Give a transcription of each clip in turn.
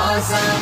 آزاد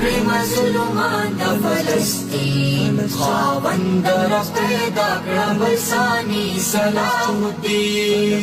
في مظلومان د فلسطین خاوند رفیدا کړه بلسانی صلاح الدین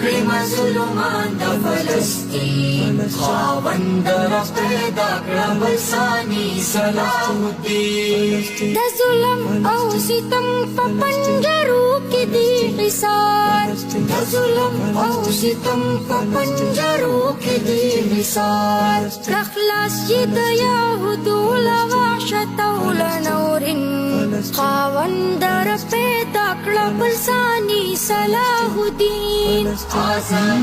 في مظلومان د فلسطین خاوند رفیدا کړه بلسانی صلاح الدین د ظلم او ستم په پنجرو کې دی حصار د ظلم او ستم په پنجرو کې دی حصار خلاص چې د یهودو له وحشت او له نورین خاوند رفیدا کړه بلسانی صلاح الدین آزاد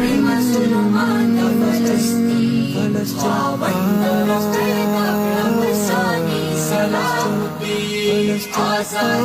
في مظلومان د فلسطین خاوند رفیدا کړه بلسانی صلاح الدین آزاد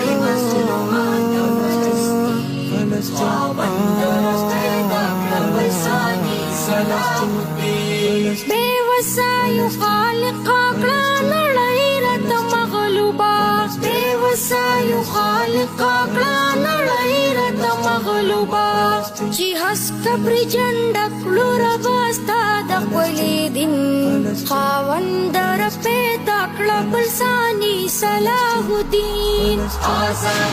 في مظلومان د فلسطین خاوند رفیدا کړه بلسانی صلاح الدین بے وسایو خالق کړه نړۍ راته مغلوبه بے وسایو خالق کړه نړۍ راته مغلوبه چې هسک پر جنډ کړو رباستا د خپل دین خاوند رفیدا کړه بلسانی صلاح الدین آزاد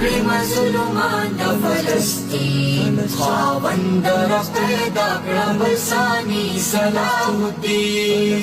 في مظلومان د فلسطین خاوند رفیدا کړه بلسانی صلاح الدین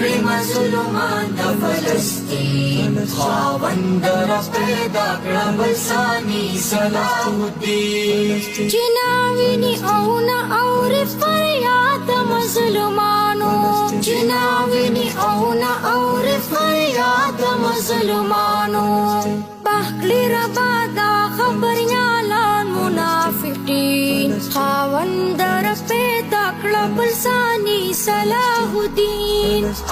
في مظلومان د فلسطین خاوند رفیدا کړه بلسانی صلاح الدین جناوینی او نه اور فریاد مظلومانو جناوینی او نه اور فریاد مظلومانو بخلی ربادا خبر یالان منافقین خاوند رفیدا کړه بلسانی صلاح الدین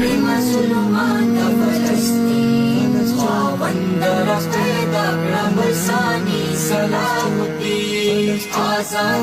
في مظلومان د فلسطین خاوند رفیدا کړه بلسانی صلاح الدین آزاد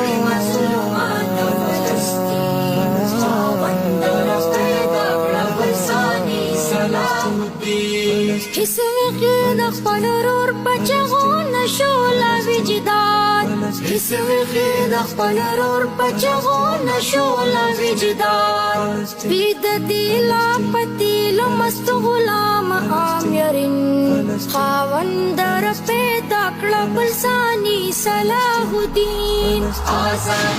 في مظلومان د فلسطین خاوند رفیدا کړه بلسانی صلاح الدین حسوی د خپل رور بچغو نشو لا وجدان حسوی د خپل رور بچغو نشو لا وجدان بيد دلا پتیل مست غلام آمرین خاوند رفیدا کړه بلسانی صلاح الدین آزاد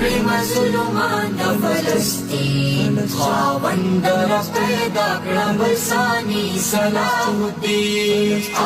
في مظلومان د فلسطین خاوند رفیدا کړه بلسانی صلاح الدین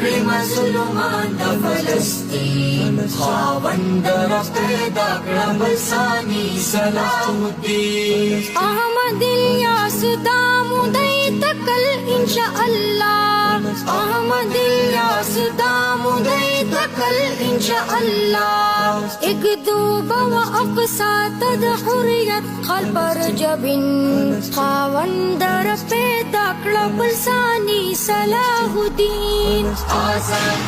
في مظلومان د فلسطین خاوند رفیدا کړه بلسانی صلاح الدین احمد الیاس دامو دی تکل انشاء الله احمد الیاس دامو دی تکل انشاء الله ایک دوبا و اقصا تد حریت خلپ رجبن خاوند رفیدا کړه بلسانی صلاح الدین آزاد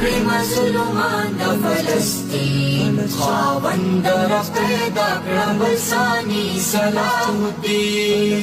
في مظلومان د فلسطین خاوند رفیدا کړه بلسانی صلاح الدین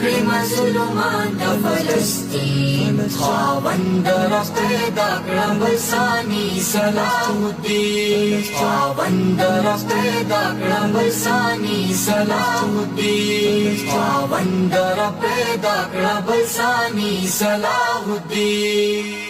في مظلومان د فلسطین خاوند رفیدا کړه بلسانی صلاح الدین خاوند رفیدا کړه بلسانی صلاح الدین خاوند رفیدا کړه بلسانی صلاح الدین